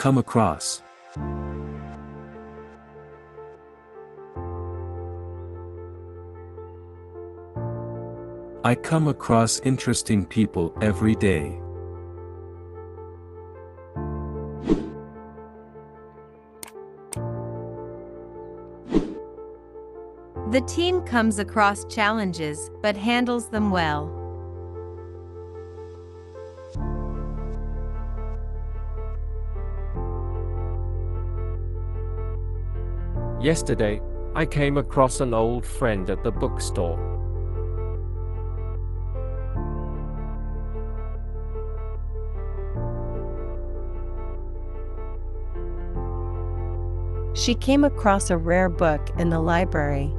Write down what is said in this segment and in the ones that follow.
Come across. I come across interesting people every day. The team comes across challenges but handles them well. Yesterday, I came across an old friend at the bookstore. She came across a rare book in the library.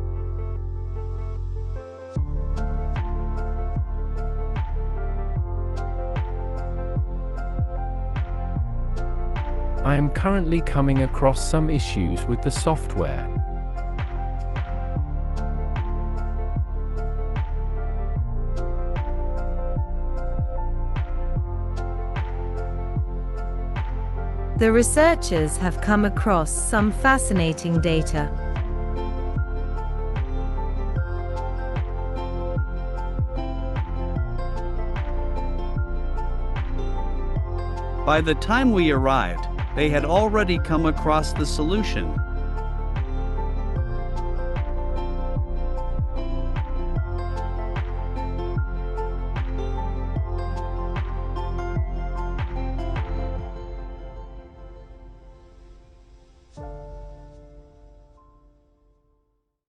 I am currently coming across some issues with the software. The researchers have come across some fascinating data. By the time we arrived, they had already come across the solution.